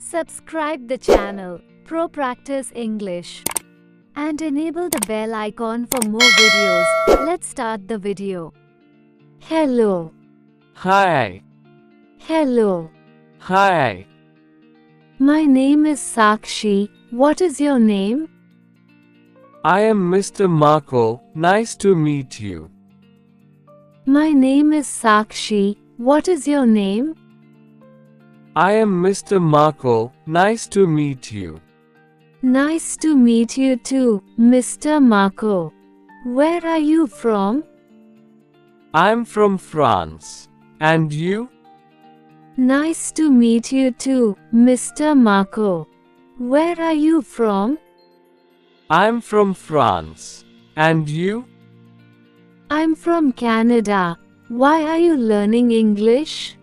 Subscribe the channel Pro Practice English and enable the bell icon for more videos. Let's start the video. Hello. Hi. Hello. Hi. My name is Sakshi. What is your name? I am Mr. Marco. Nice to meet you. My name is Sakshi. What is your name? I am Mr. Marco. Nice to meet you. Nice to meet you too, Mr. Marco. Where are you from? I'm from France. And you? Nice to meet you too, Mr. Marco. Where are you from? I'm from France. And you? I'm from Canada. Why are you learning English?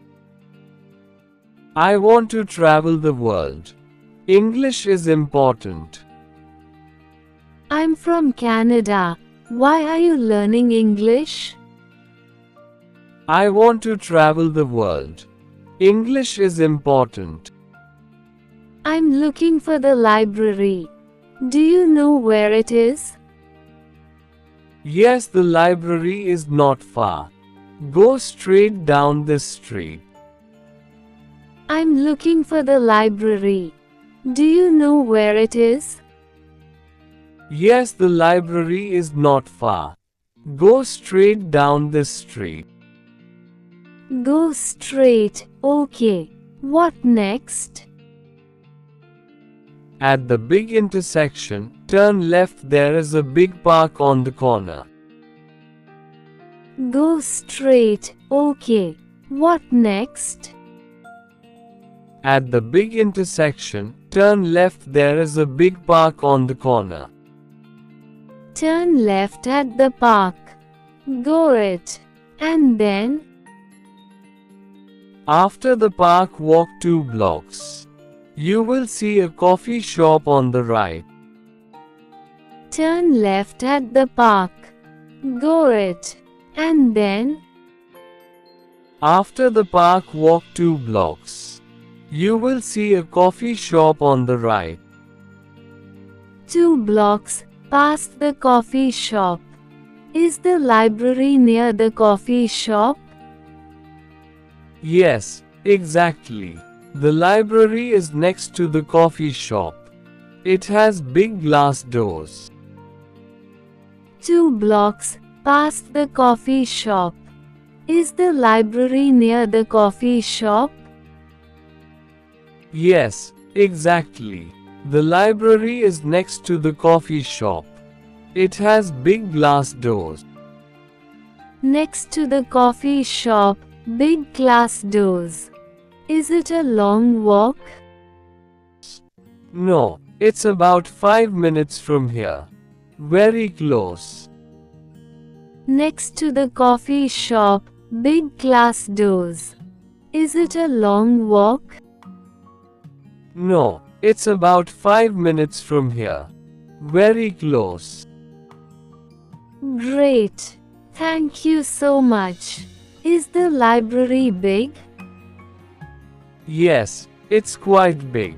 I want to travel the world. English is important. I'm from Canada. Why are you learning English? I want to travel the world. English is important. I'm looking for the library. Do you know where it is? Yes, the library is not far. Go straight down this street. I'm looking for the library. Do you know where it is? Yes, the library is not far. Go straight down this street. Go straight. Okay. What next? At the big intersection, turn left. There is a big park on the corner. Go straight. Okay. What next? At the big intersection, turn left. There is a big park on the corner. Turn left at the park. Go it. And then? After the park, walk 2 blocks. You will see a coffee shop on the right. Turn left at the park. Go it. And then? After the park, walk 2 blocks. You will see a coffee shop on the right. 2 blocks past the coffee shop. Is the library near the coffee shop? Yes, exactly. The library is next to the coffee shop. It has big glass doors. 2 blocks past the coffee shop. Is the library near the coffee shop? Yes, exactly. The library is next to the coffee shop. It has big glass doors. Next to the coffee shop, big glass doors. Is it a long walk? No, it's about 5 minutes from here. Very close. Next to the coffee shop, big glass doors. Is it a long walk? No, it's about 5 minutes from here. Very close. Great. Thank you so much. Is the library big? Yes, it's quite big.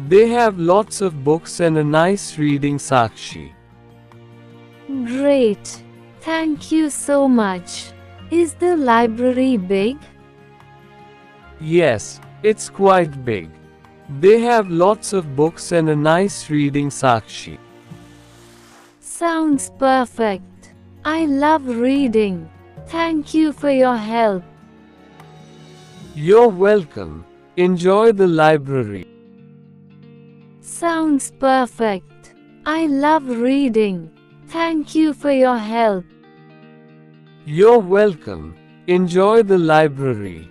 They have lots of books and a nice reading Sakshi. Great. Thank you so much. Is the library big? Yes, it's quite big. They have lots of books and a nice reading Sakshi. Sounds perfect. I love reading. Thank you for your help. You're welcome. Enjoy the library. Sounds perfect. I love reading. Thank you for your help. You're welcome. Enjoy the library.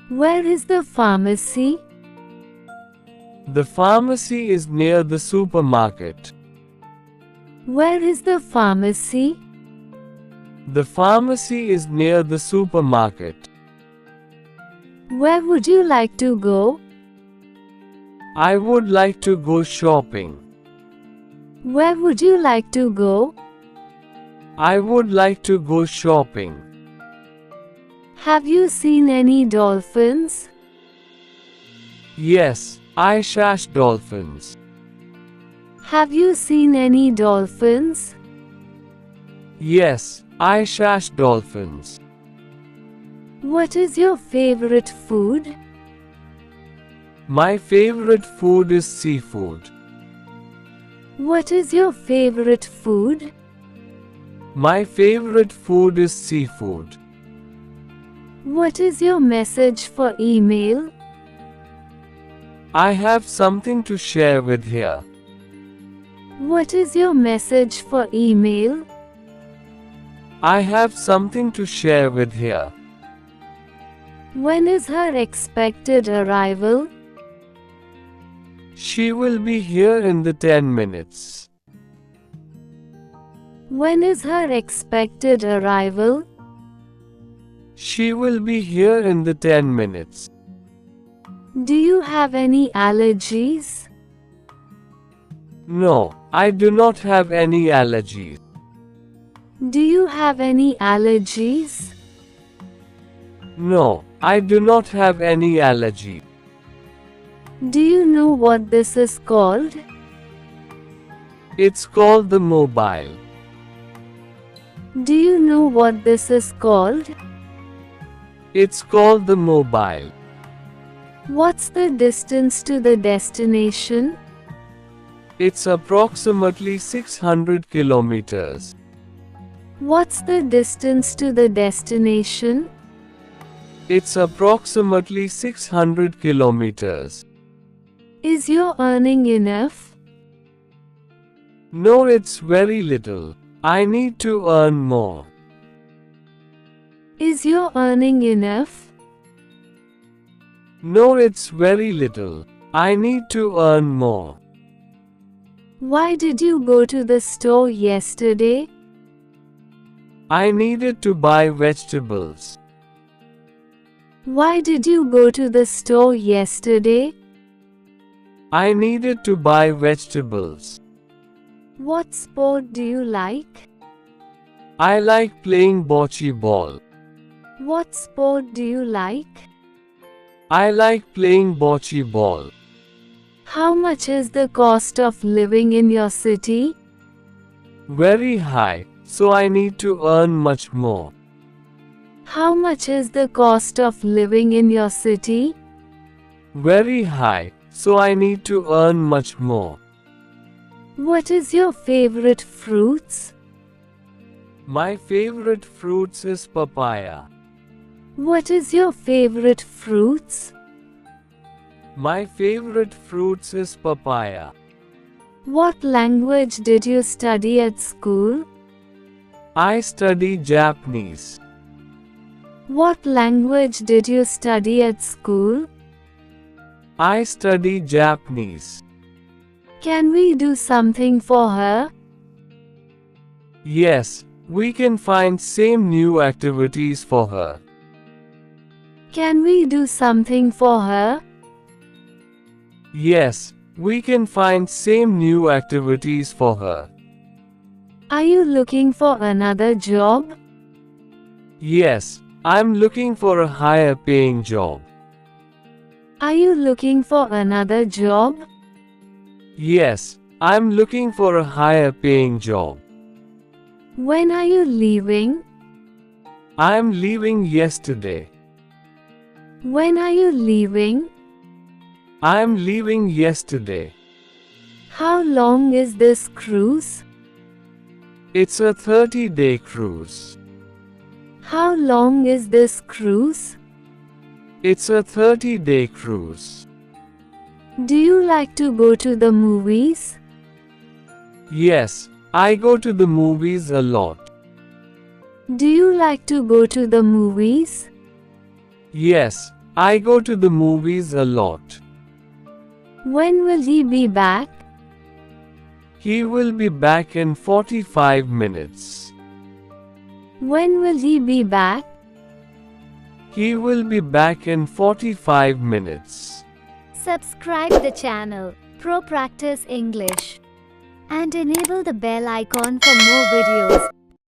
Where is the pharmacy? The pharmacy is near the supermarket. Where is the pharmacy? The pharmacy is near the supermarket. Where would you like to go? I would like to go shopping. Where would you like to go? I would like to go shopping. Have you seen any dolphins? Yes, I shash dolphins. Have you seen any dolphins? Yes, I shash dolphins. What is your favorite food? My favorite food is seafood. What is your favorite food? My favorite food is seafood. What is your message for email? I have something to share with here. What is your message for email? I have something to share with here. When is her expected arrival? She will be here in the 10 minutes. When is her expected arrival? She will be here in the 10 minutes. Do you have any allergies? No, I do not have any allergies. Do you have any allergies? No, I do not have any allergy. Do you know what this is called? It's called the mobile. Do you know what this is called? It's called the mobile. What's the distance to the destination? It's approximately 600 kilometers. What's the distance to the destination? It's approximately 600 kilometers. Is your earning enough? No, it's very little. I need to earn more. Is your earning enough? No, it's very little. I need to earn more. Why did you go to the store yesterday? I needed to buy vegetables. Why did you go to the store yesterday? I needed to buy vegetables. What sport do you like? I like playing bocce ball. What sport do you like? I like playing bocce ball. How much is the cost of living in your city? Very high, so I need to earn much more. How much is the cost of living in your city? Very high, so I need to earn much more. What is your favorite fruits? My favorite fruits is papaya. What is your favorite fruits? My favorite fruits is papaya. What language did you study at school? I study Japanese. What language did you study at school? I study Japanese. Can we do something for her? Yes, we can find same new activities for her. Can we do something for her? Yes, we can find same new activities for her. Are you looking for another job? Yes, I'm looking for a higher paying job. Are you looking for another job? Yes, I'm looking for a higher paying job. When are you leaving? I'm leaving yesterday. When are you leaving? I'm leaving yesterday. How long is this cruise? It's a 30-day cruise. How long is this cruise? It's a 30-day cruise. Do you like to go to the movies? Yes, I go to the movies a lot. Do you like to go to the movies? Yes, I go to the movies a lot. When will he be back? He will be back in 45 minutes. When will he be back? He will be back in 45 minutes. Subscribe the channel Pro Practice English and enable the bell icon for more videos.